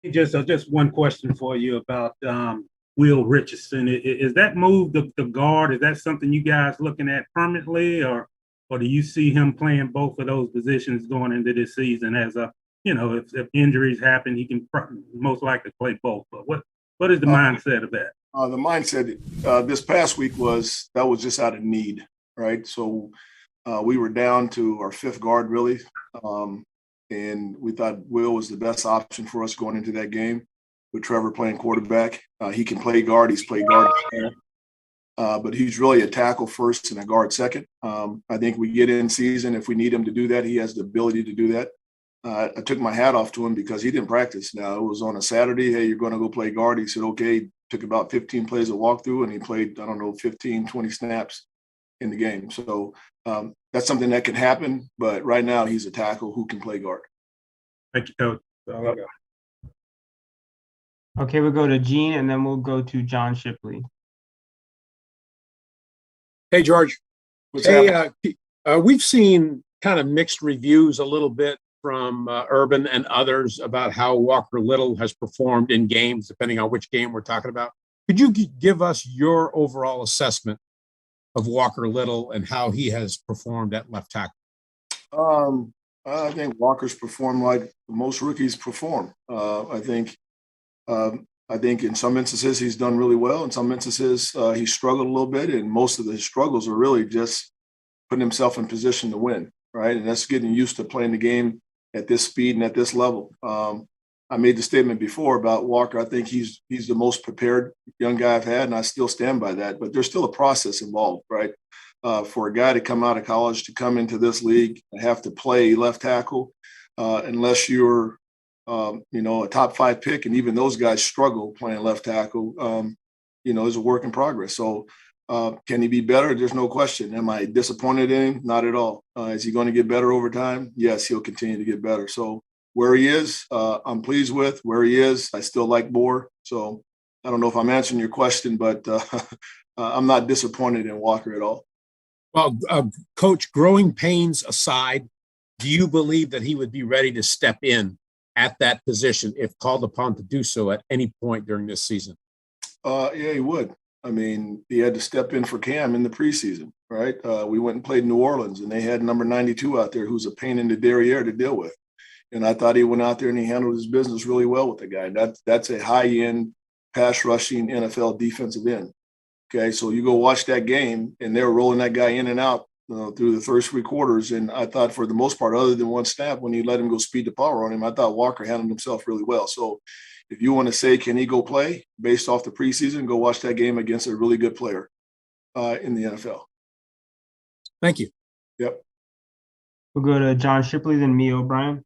Just one question for you about Will Richardson. Is that move the guard? Is that something you guys looking at permanently, or do you see him playing both of those positions going into this season? As a if injuries happen, he can most likely play both. But what is the mindset of that? The mindset this past week was just out of need, right? So we were down to our fifth guard really. And we thought Will was the best option for us going into that game with Trevor playing quarterback. He can play guard. He's played guard. But he's really a tackle first and a guard second. I think we get in season. If we need him to do that, he has the ability to do that. I took my hat off to him because he didn't practice. Now, it was on a Saturday. Hey, you're going to go play guard. He said, okay. Took about 15 plays of walkthrough, and he played, 15, 20 snaps in the game. So that's something that can happen. But right now, he's a tackle who can play guard. Thank you, Coach. Okay, we'll go to Gene, and then we'll go to John Shipley. Hey, George. We've seen kind of mixed reviews a little bit from Urban and others about how Walker Little has performed in games, depending on which game we're talking about. Could you give us your overall assessment of Walker Little and how he has performed at left tackle? I think Walker's performed like most rookies perform. I think in some instances he's done really well. In some instances he struggled a little bit, and most of his struggles are really just putting himself in position to win, right? And that's getting used to playing the game at this speed and at this level. I made the statement before about Walker. I think he's the most prepared young guy I've had, and I still stand by that. But there's still a process involved, right? For a guy to come out of college to come into this league and have to play left tackle, unless you're, a top 5 pick, and even those guys struggle playing left tackle, is a work in progress. So can he be better? There's no question. Am I disappointed in him? Not at all. Is he going to get better over time? Yes, he'll continue to get better. So where he is, I'm pleased with. Where he is, I still like more. So I don't know if I'm answering your question, but I'm not disappointed in Walker at all. Well, Coach, growing pains aside, do you believe that he would be ready to step in at that position if called upon to do so at any point during this season? Yeah, he would. I mean, he had to step in for Cam in the preseason, right? We went and played New Orleans, and they had number 92 out there who's a pain in the derriere to deal with. And I thought he went out there and he handled his business really well with the guy. That's a high-end, pass-rushing NFL defensive end. Okay, so you go watch that game, and they were rolling that guy in and out through the first 3 quarters. And I thought for the most part, other than one snap, when he let him go speed to power on him, I thought Walker handled himself really well. So if you want to say, can he go play based off the preseason, go watch that game against a really good player in the NFL. Thank you. Yep. We'll go to John Shipley, then me, O'Brien.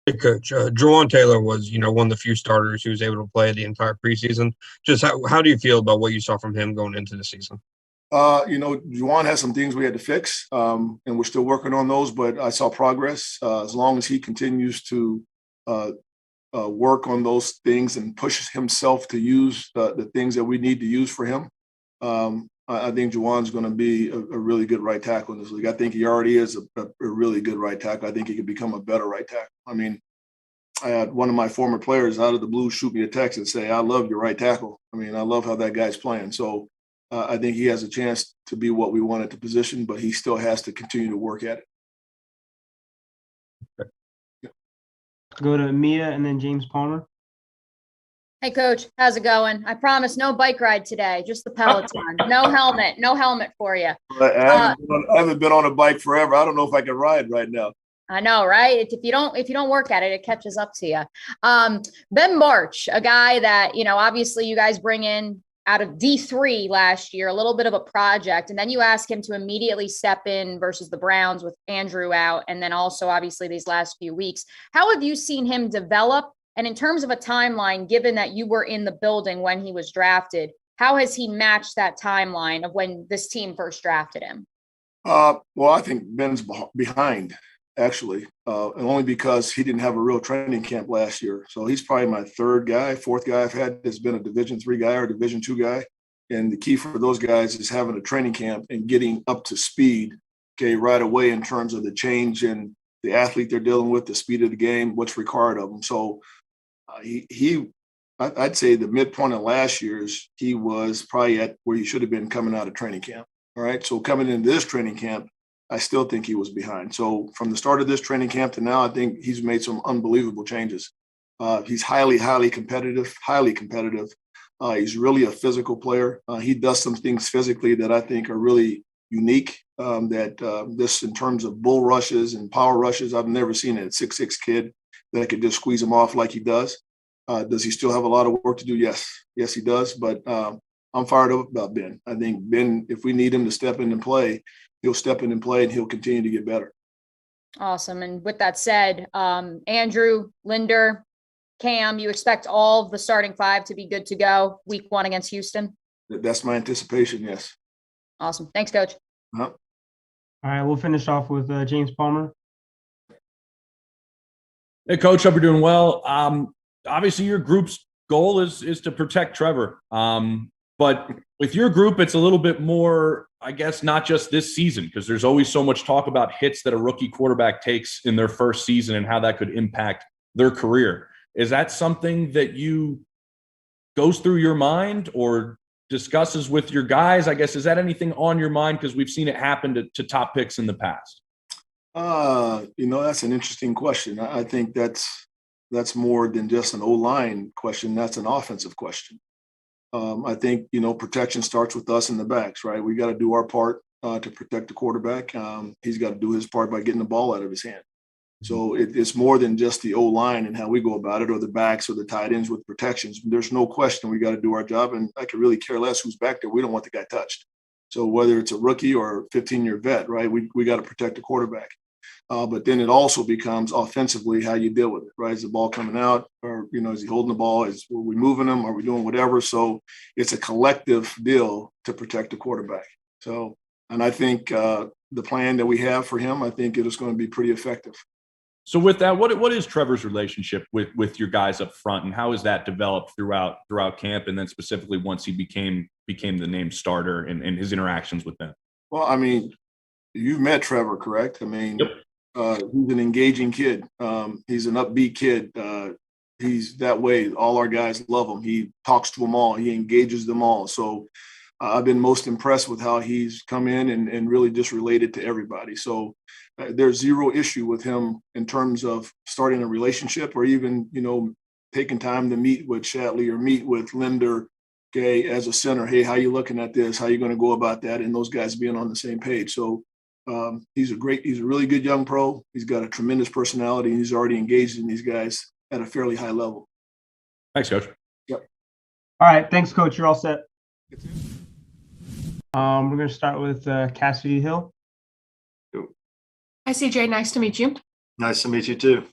Hey, Coach. Julian Taylor was, one of the few starters who was able to play the entire preseason. Just how do you feel about what you saw from him going into the season? Juwan has some things we had to fix, and we're still working on those, but I saw progress. As long as he continues to work on those things and pushes himself to use the things that we need to use for him, I think Juwan's going to be a really good right tackle in this league. I think he already is a really good right tackle. I think he could become a better right tackle. I mean, I had one of my former players out of the blue shoot me a text and say, I love your right tackle. I mean, I love how that guy's playing. So I think he has a chance to be what we want at the position, but he still has to continue to work at it. Okay. Yeah. Go to Mia and then James Palmer. Hey, Coach, how's it going? I promise no bike ride today, just the Peloton. No helmet for you. I haven't been on a bike forever. I don't know if I can ride right now. I know, right? If you don't work at it, it catches up to you. Ben March, a guy that, obviously you guys bring in out of D3 last year, a little bit of a project, and then you ask him to immediately step in versus the Browns with Andrew out, and then also obviously these last few weeks. How have you seen him develop? And in terms of a timeline, given that you were in the building when he was drafted, how has he matched that timeline of when this team first drafted him? Well, I think Ben's behind, actually, and only because he didn't have a real training camp last year. So he's probably my fourth guy I've had that's been a Division III guy or Division II guy. And the key for those guys is having a training camp and getting up to speed, right away in terms of the change in the athlete they're dealing with, the speed of the game, what's required of them. So I'd say the midpoint of last year's, he was probably at where he should have been coming out of training camp. All right. So coming into this training camp, I still think he was behind. So from the start of this training camp to now, I think he's made some unbelievable changes. He's highly competitive. He's really a physical player. He does some things physically that I think are really unique. This in terms of bull rushes and power rushes, I've never seen a 6'6" kid that could just squeeze him off like he does. Does he still have a lot of work to do? Yes, he does. But I'm fired up about Ben. I think Ben, if we need him to step in and play, he'll step in and play, and he'll continue to get better. Awesome. And with that said, Andrew, Linder, Cam, you expect all of the starting five to be good to go week 1 against Houston? That's my anticipation, yes. Awesome. Thanks, Coach. Uh-huh. All right, we'll finish off with James Palmer. Hey, Coach, hope you're doing well. Obviously, your group's goal is to protect Trevor. But with your group, it's a little bit more, I guess, not just this season, because there's always so much talk about hits that a rookie quarterback takes in their first season and how that could impact their career. Is that something that goes through your mind or discusses with your guys? I guess, is that anything on your mind? Because we've seen it happen to top picks in the past. That's an interesting question. I think that's more than just an O-line question. That's an offensive question. I think, protection starts with us in the backs, right? We got to do our part to protect the quarterback. He's got to do his part by getting the ball out of his hand. So it's more than just the O-line and how we go about it, or the backs or the tight ends with protections. There's no question we got to do our job, and I could really care less who's back there. We don't want the guy touched. So whether it's a rookie or a 15-year vet, right, we got to protect the quarterback. But then it also becomes offensively how you deal with it, right? Is the ball coming out, or, is he holding the ball? Are we moving him? Are we doing whatever? So it's a collective deal to protect the quarterback. So, and I think the plan that we have for him, I think it is going to be pretty effective. So with that, what is Trevor's relationship with your guys up front, and how has that developed throughout camp, and then specifically once he became the named starter and his interactions with them? Well, I mean, you've met Trevor, correct? I mean, yep. He's an engaging kid. He's an upbeat kid. He's that way. All our guys love him. He talks to them all. He engages them all. So I've been most impressed with how he's come in and really just related to everybody. So there's zero issue with him in terms of starting a relationship, or even, taking time to meet with Shatley or meet with Linder, okay, as a center. Hey, how you looking at this? How you going to go about that? And those guys being on the same page. So he's a really good young pro. He's got a tremendous personality, and he's already engaged in these guys at a fairly high level. Thanks, Coach. Yep. All right, thanks, Coach. You're all set. We're going to start with Cassidy Hill. Hi, CJ. Nice to meet you. Nice to meet you too.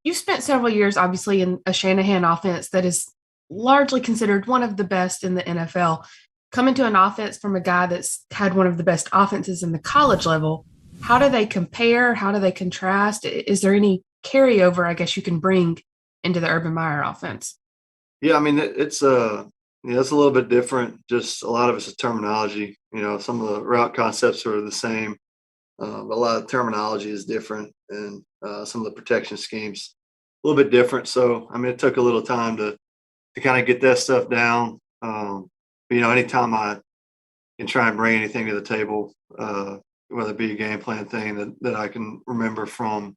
You spent several years, obviously, in a Shanahan offense that is largely considered one of the best in the NFL. Coming to an offense from a guy that's had one of the best offenses in the college level, how do they compare? How do they contrast? Is there any carryover, I guess, you can bring into the Urban Meyer offense? Yeah, I mean, it's a little bit different. Just a lot of it's a terminology. Some of the route concepts are the same. But a lot of terminology is different, and some of the protection schemes a little bit different. So, I mean, it took a little time to kind of get that stuff down. But, anytime I can try and bring anything to the table, whether it be a game plan thing that I can remember from,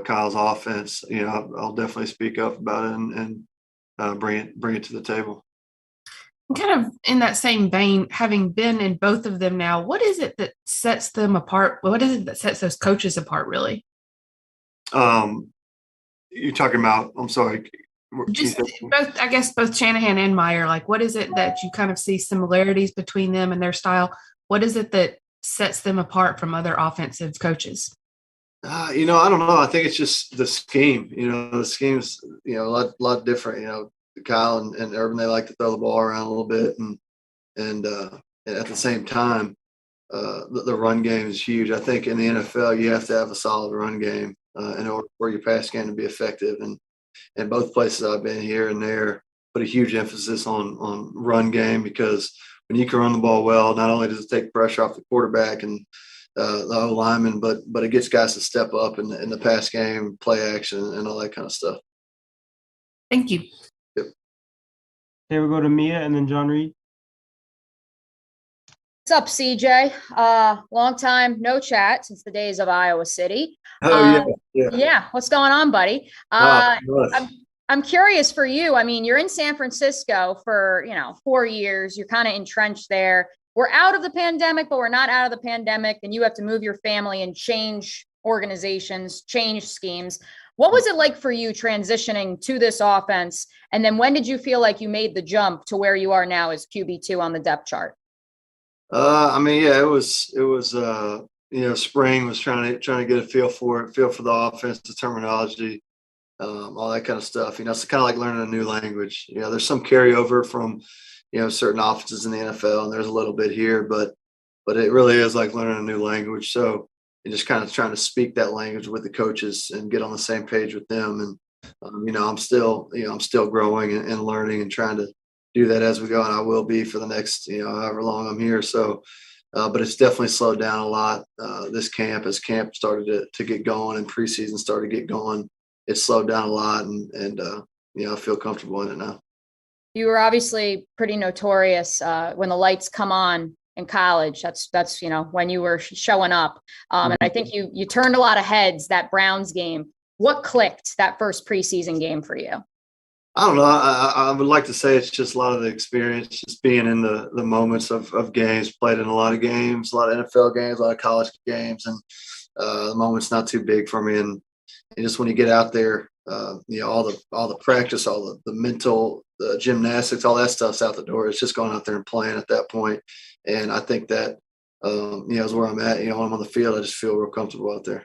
Kyle's offense, I'll definitely speak up about it and bring it to the table. Kind of in that same vein, having been in both of them now, what is it that sets them apart? What is it that sets those coaches apart, really? You're talking about, I'm sorry. Just both, I guess, both Shanahan and Meyer. Like, what is it that you kind of see similarities between them and their style? What is it that sets them apart from other offensive coaches? I don't know. I think it's just the scheme. The scheme's, a lot different. Kyle and Urban, they like to throw the ball around a little bit, and at the same time, the run game is huge. I think in the NFL, you have to have a solid run game in order for your pass game to be effective. And in both places I've been here and there, put a huge emphasis on run game, because when you can run the ball well, not only does it take pressure off the quarterback and the O lineman, but it gets guys to step up in the pass game, play action, and all that kind of stuff. Thank you. Okay, we'll go to Mia and then John Reed. What's up, CJ? Long time no chat since the days of Iowa City. Yeah. What's going on, buddy? I'm curious for you. I mean, you're in San Francisco for 4 years. You're kind of entrenched there. We're out of the pandemic, but we're not out of the pandemic, and you have to move your family and change organizations, change schemes. What was it like for you transitioning to this offense? And then when did you feel like you made the jump to where you are now as QB2 on the depth chart? It was spring was trying to get a feel for the offense, the terminology, all that kind of stuff. It's kind of like learning a new language. There's some carryover from, certain offenses in the NFL, and there's a little bit here, but it really is like learning a new language. So you're just kind of trying to speak that language with the coaches and get on the same page with them. And, I'm still growing and learning and trying to do that as we go. And I will be for the next, however long I'm here. So, but it's definitely slowed down a lot. This camp, as camp started to get going and preseason started to get going, it slowed down a lot. And I feel comfortable in it now. You were obviously pretty notorious when the lights come on in college. That's when you were showing up. And I think you turned a lot of heads that Browns game. What clicked that first preseason game for you? I don't know. I would like to say it's just a lot of the experience, just being in the moments of games, played in a lot of games, a lot of NFL games, a lot of college games, and the moment's not too big for me. And just when you get out there, all the practice, all the mental, the gymnastics, all that stuff's out the door. It's just going out there and playing at that point. And I think that, is where I'm at. When I'm on the field, I just feel real comfortable out there.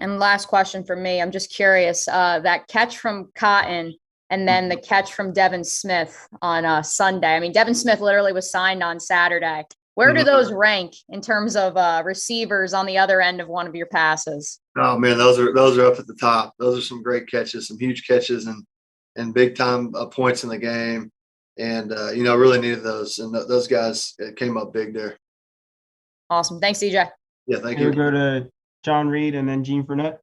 And last question for me, I'm just curious, that catch from Cotton and then the catch from Devin Smith on Sunday. I mean, Devin Smith literally was signed on Saturday. Where do those rank in terms of receivers on the other end of one of your passes? Oh man, those are up at the top. Those are some great catches, some huge catches, and big time points in the game. And really needed those. And those guys came up big there. Awesome. Thanks, CJ. Yeah, thank you. We'll go to John Reed and then Gene Fournette.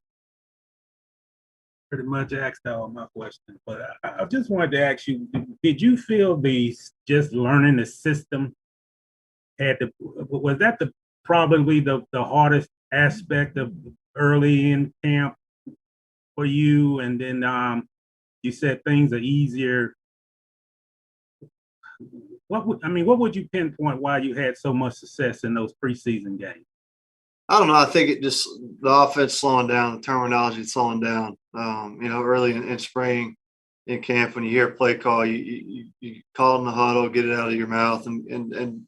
Pretty much asked all my questions, but I just wanted to ask you: did you feel just learning the system was that probably the hardest aspect of early in camp for you? And then you said things are easier. What would you pinpoint why you had so much success in those preseason games? I don't know. I think it just the offense slowing down, the terminology slowing down. Early in spring in camp, when you hear a play call, you call it in the huddle, get it out of your mouth, and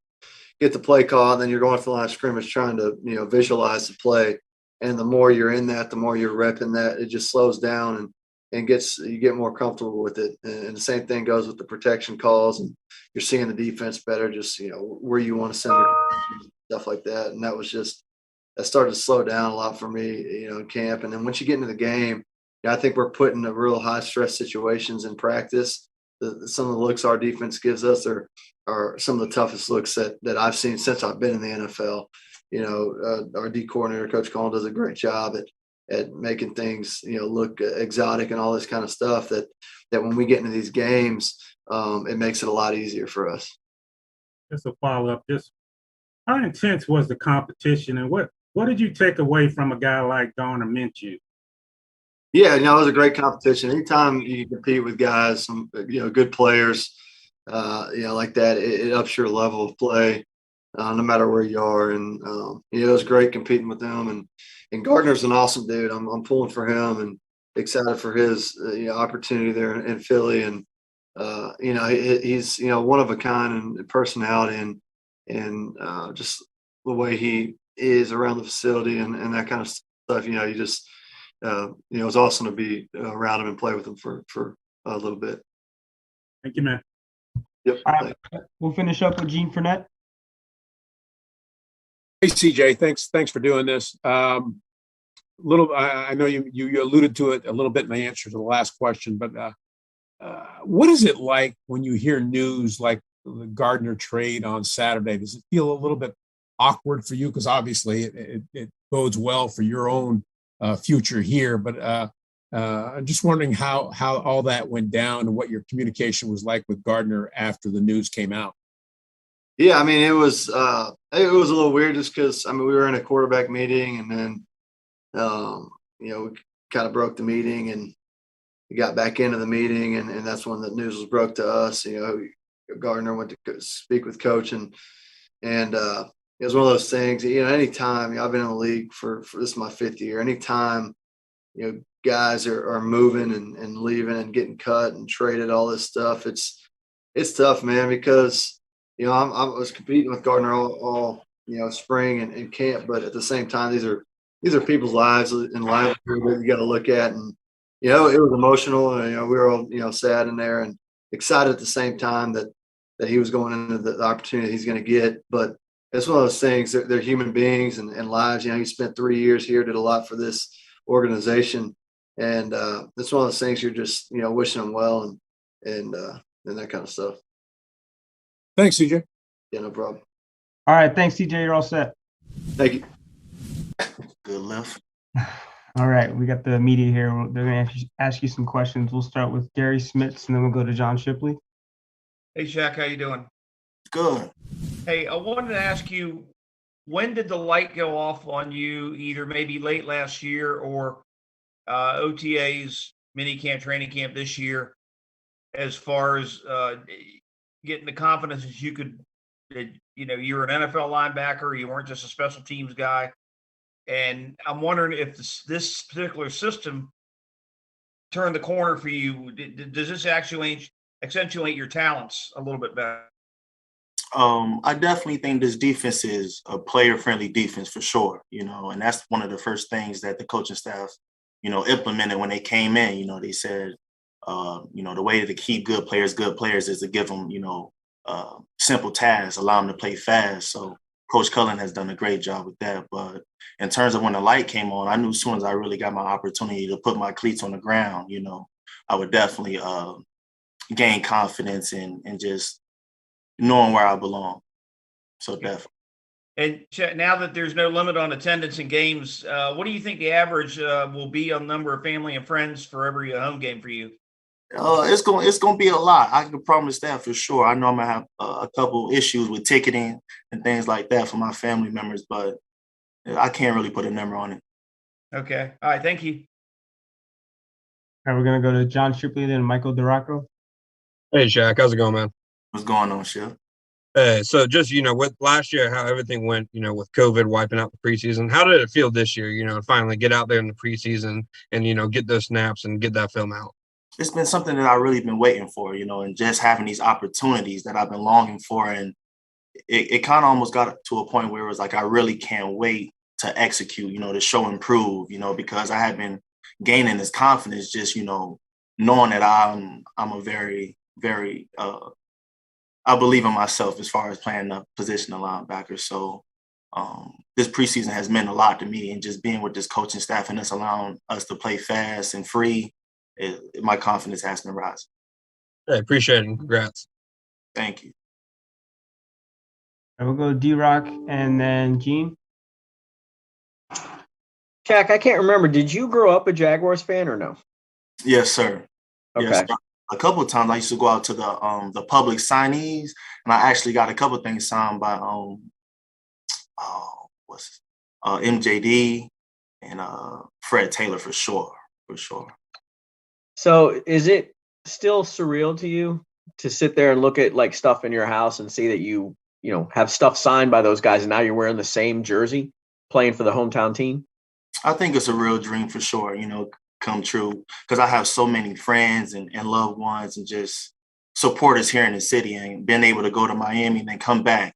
get the play call. And then you're going for the line of scrimmage, trying to visualize the play. And the more you're in that, the more you're repping that, it just slows down and you get more comfortable with it. And the same thing goes with the protection calls, and you're seeing the defense better, just where you want to send it, stuff like that. And that started to slow down a lot for me, in camp. And then once you get into the game, I think we're put in a real high stress situations in practice. Some of the looks our defense gives us are some of the toughest looks that I've seen since I've been in the NFL. Our D coordinator, Coach Cohen, does a great job at making things, look exotic and all this kind of stuff that when we get into these games, it makes it a lot easier for us. Just a follow-up, how intense was the competition, and what did you take away from a guy like Garner Minshew? Yeah, it was a great competition. Anytime you compete with guys, some good players, like that, it ups your level of play, no matter where you are. And it was great competing with them. And Gardner's an awesome dude. I'm pulling for him and excited for his opportunity there in Philly. And he's one of a kind in personality and just the way he is around the facility and that kind of stuff. You just it was awesome to be around him and play with him for a little bit. Thank you, man. Yep. All right. We'll finish up with Gene Fournette. Hey, CJ, thanks for doing this. I know you alluded to it a little bit in the answer to the last question, but what is it like when you hear news like the Gardner trade on Saturday? Does it feel a little bit awkward for you? Because obviously it bodes well for your own future here. But I'm just wondering how all that went down and what your communication was like with Gardner after the news came out. Yeah, I mean, it was a little weird just because, I mean, we were in a quarterback meeting, and then, we kind of broke the meeting, and we got back into the meeting, and that's when the news was broke to us. Gardner went to speak with coach, and it was one of those things, anytime, I've been in the league for this is my 5th year, anytime, guys are moving and leaving and getting cut and traded, all this stuff, it's tough, man, because, I was competing with Gardner all spring and camp, but at the same time, these are people's lives and livelihood that you got to look at. And, it was emotional, and, we were all, sad in there and excited at the same time that he was going into the opportunity he's going to get. But it's one of those things, they're human beings and lives. He spent 3 years here, did a lot for this organization. And it's one of those things you're just, wishing him well and that kind of stuff. Thanks, CJ. Yeah, no problem. All right. Thanks, CJ. You're all set. Thank you. Good left. All right. We got the media here. They're going to ask you some questions. We'll start with Gary Smits, and then we'll go to John Shipley. Hey, Shaq, how you doing? Good. Hey, I wanted to ask you, when did the light go off on you, either maybe late last year or OTAs, minicamp, training camp this year, as far as getting the confidence that you could, you're an NFL linebacker, you weren't just a special teams guy. And I'm wondering if this particular system turned the corner for you. Does this actually accentuate your talents a little bit better? I definitely think this defense is a player-friendly defense for sure, and that's one of the first things that the coaching staff, implemented when they came in. They said, the way to keep good players is to give them, simple tasks, allow them to play fast. So Coach Cullen has done a great job with that. But in terms of when the light came on, I knew as soon as I really got my opportunity to put my cleats on the ground, I would definitely gain confidence and just knowing where I belong. So definitely. And now that there's no limit on attendance in games, what do you think the average will be on number of family and friends for every home game for you? It's gonna be a lot. I can promise that for sure. I know I'm gonna have a couple issues with ticketing and things like that for my family members, but I can't really put a number on it. Okay. All right. Thank you. All right, we're gonna go to John Shipley, then Michael DeRocco. Hey, Shaq, how's it going, man? What's going on, Shep? Hey, so just, with last year, how everything went, with COVID wiping out the preseason, how did it feel this year, to finally get out there in the preseason and, get those snaps and get that film out? It's been something that I've really been waiting for, and just having these opportunities that I've been longing for. And it kind of almost got to a point where it was like, I really can't wait to execute, to show and prove, because I had been gaining this confidence, just, knowing that I'm a very, very, I believe in myself as far as playing the position of linebacker. So this preseason has meant a lot to me, and just being with this coaching staff and us allowing us to play fast and free, my confidence has been rising. Hey, appreciate it, and congrats. Thank you. I will go D-Rock and then Gene. Jack, I can't remember. Did you grow up a Jaguars fan or no? Yes, sir. Okay. Yes, sir. A couple of times I used to go out to the public signees, and I actually got a couple of things signed by MJD and Fred Taylor for sure. So is it still surreal to you to sit there and look at like stuff in your house and see that you have stuff signed by those guys, and now you're wearing the same jersey playing for the hometown team? I think it's a real dream for sure, come true, because I have so many friends and loved ones and just supporters here in the city, and being able to go to Miami and then come back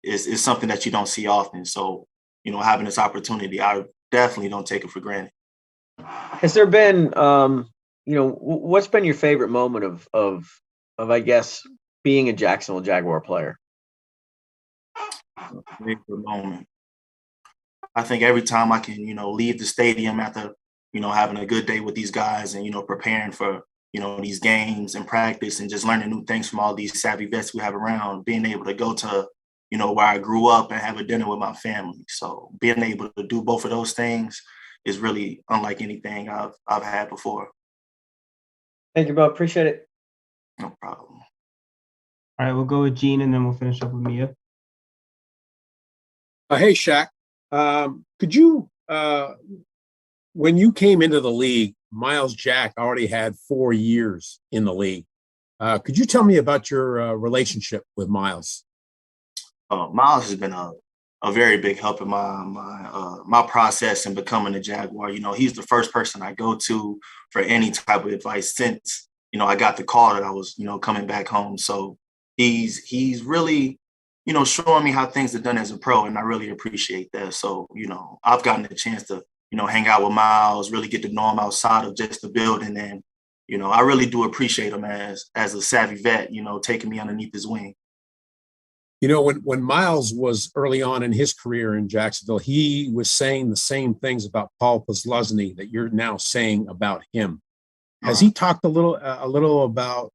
is something that you don't see often. So, having this opportunity, I definitely don't take it for granted. Has there been, what's been your favorite moment of I guess, being a Jacksonville Jaguar player? Favorite moment. I think every time I can, leave the stadium after, having a good day with these guys and, preparing for, these games and practice and just learning new things from all these savvy vets we have around, being able to go to, where I grew up and have a dinner with my family. So being able to do both of those things, is really unlike anything I've had before. Thank you, Bob. Appreciate it. No problem. All right, we'll go with Gene and then we'll finish up with Mia. Hey, Shaq. Could you, when you came into the league, Miles Jack already had 4 years in the league. Could you tell me about your relationship with Miles? Miles has been a very big help in my process in becoming a Jaguar. You know, he's the first person I go to for any type of advice since, you know, I got the call that I was, you know, coming back home. So he's really, you know, showing me how things are done as a pro, and I really appreciate that. So, you know, I've gotten the chance to, you know, hang out with Miles, really get to know him outside of just the building. And, you know, I really do appreciate him as a savvy vet, you know, taking me underneath his wing. You know, when Miles was early on in his career in Jacksonville, he was saying the same things about Paul Posluszny that you're now saying about him. Has he talked a little about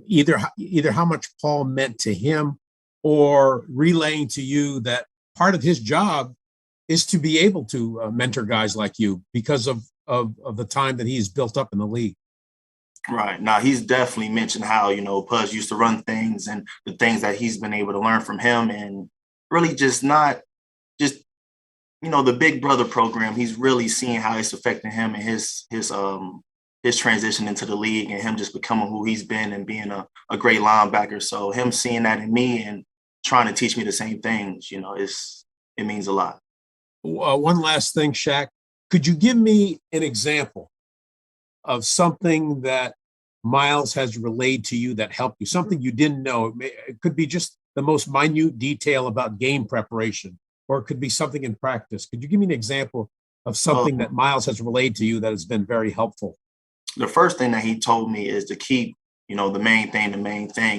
either how much Paul meant to him, or relaying to you that part of his job is to be able to mentor guys like you because of the time that he's built up in the league? Right. Now, he's definitely mentioned how, you know, Puz used to run things and the things that he's been able to learn from him, and really just not just, you know, the Big Brother program. He's really seeing how it's affecting him and his transition into the league, and him just becoming who he's been and being a great linebacker. So him seeing that in me and trying to teach me the same things, you know, it means a lot. One last thing, Shaq. Could you give me an example of something that Miles has relayed to you that helped you, something you didn't know? It could be just the most minute detail about game preparation, or it could be something in practice. Could you give me an example of something that Miles has relayed to you that has been very helpful? The first thing that he told me is to keep, you know, the main thing.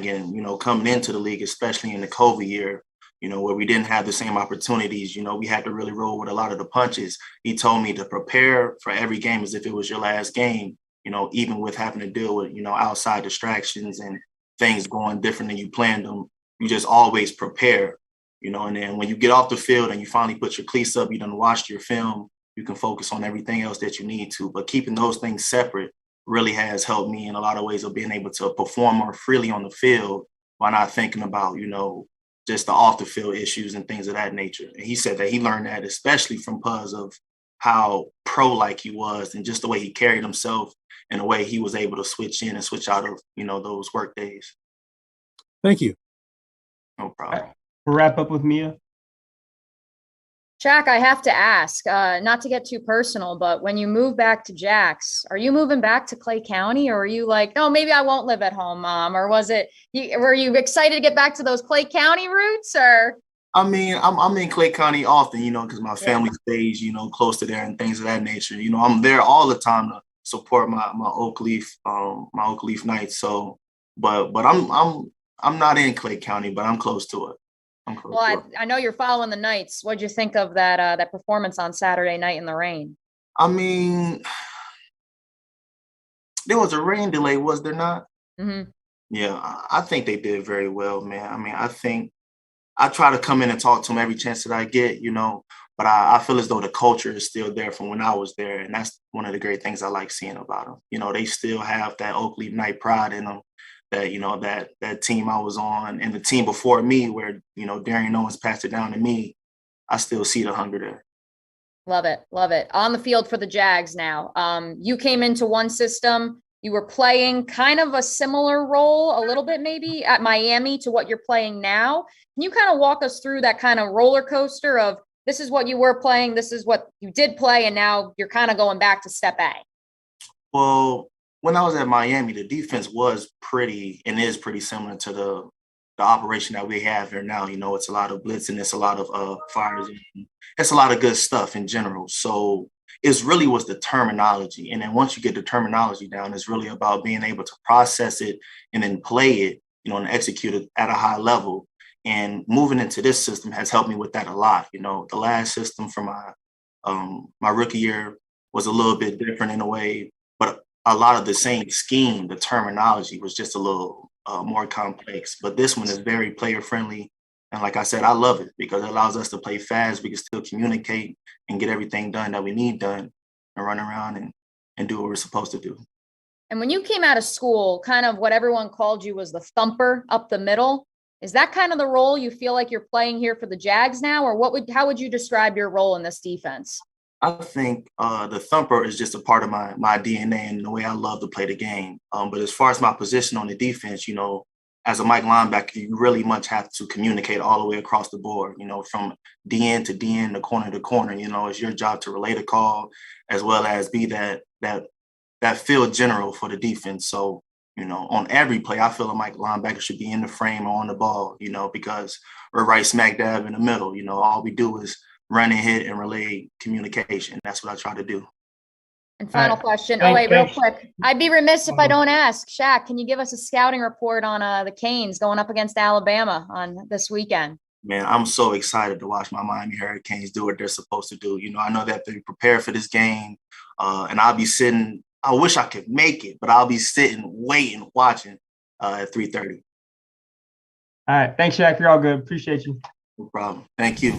And, you know, coming into the league, especially in the COVID year, you know, where we didn't have the same opportunities, you know, we had to really roll with a lot of the punches. He told me to prepare for every game as if it was your last game, you know, even with having to deal with, you know, outside distractions and things going different than you planned them. You just always prepare, you know, and then when you get off the field and you finally put your cleats up, you done watched your film, you can focus on everything else that you need to. But keeping those things separate really has helped me in a lot of ways of being able to perform more freely on the field while not thinking about, you know, just the off the field issues and things of that nature. And he said that he learned that especially from Puz, of how pro-like he was and just the way he carried himself and the way he was able to switch in and switch out of, you know, those work days. Thank you. No problem. We'll wrap up with Mia. Shaq, I have to ask, not to get too personal, but when you move back to Jax, are you moving back to Clay County, or are you like, no, maybe I won't live at home, Mom? Or were you excited to get back to those Clay County roots? Or I mean, I'm in Clay County often, you know, because my family stays, you know, close to there and things of that nature. You know, I'm there all the time to support my Oak Leaf Knights. So, but I'm not in Clay County, but I'm close to it. Well, I know you're following the Knights. What'd you think of that performance on Saturday night in the rain? I mean, there was a rain delay, was there not? Mm-hmm. Yeah, I think they did very well, man. I mean, I think I try to come in and talk to them every chance that I get, you know, but I feel as though the culture is still there from when I was there. And that's one of the great things I like seeing about them. You know, they still have that Oak Leaf Knight pride in them. That, you know, that team I was on and the team before me where, you know, Darian Owens passed it down to me, I still see the hunger there. Love it. Love it. On the field for the Jags now. You came into one system. You were playing kind of a similar role, a little bit maybe, at Miami to what you're playing now. Can you kind of walk us through that kind of roller coaster of this is what you were playing, this is what you did play, and now you're kind of going back to step A? Well, when I was at Miami, the defense was pretty and is pretty similar to the operation that we have here now. You know, it's a lot of blitzing, it's a lot of fires, it's a lot of good stuff in general. So it's really was the terminology. And then once you get the terminology down, it's really about being able to process it and then play it, you know, and execute it at a high level. And moving into this system has helped me with that a lot. You know, the last system for my rookie year was a little bit different in a way, but a lot of the same scheme, the terminology was just a little more complex. But this one is very player friendly. And like I said, I love it because it allows us to play fast. We can still communicate and get everything done that we need done and run around and do what we're supposed to do. And when you came out of school, kind of what everyone called you was the thumper up the middle. Is that kind of the role you feel like you're playing here for the Jags now? Or how would you describe your role in this defense? I think the thumper is just a part of my DNA and the way I love to play the game. But as far as my position on the defense, you know, as a Mike linebacker, you really much have to communicate all the way across the board, you know, from DN to DN, to corner. You know, it's your job to relay the call as well as be that field general for the defense. So, you know, on every play, I feel like Mike linebacker should be in the frame or on the ball, you know, because we're right smack dab in the middle. You know, all we do is run and hit and relay communication. That's what I try to do. And final question. Oh, wait, real quick. I'd be remiss if I don't ask. Shaq, can you give us a scouting report on the Canes going up against Alabama on this weekend? Man, I'm so excited to watch my Miami Hurricanes do what they're supposed to do. You know, I know that they're prepared for this game, and I'll be sitting. I wish I could make it, but I'll be sitting, waiting, watching at 3:30. All right. Thanks, Shaq. You're all good. Appreciate you. No problem. Thank you.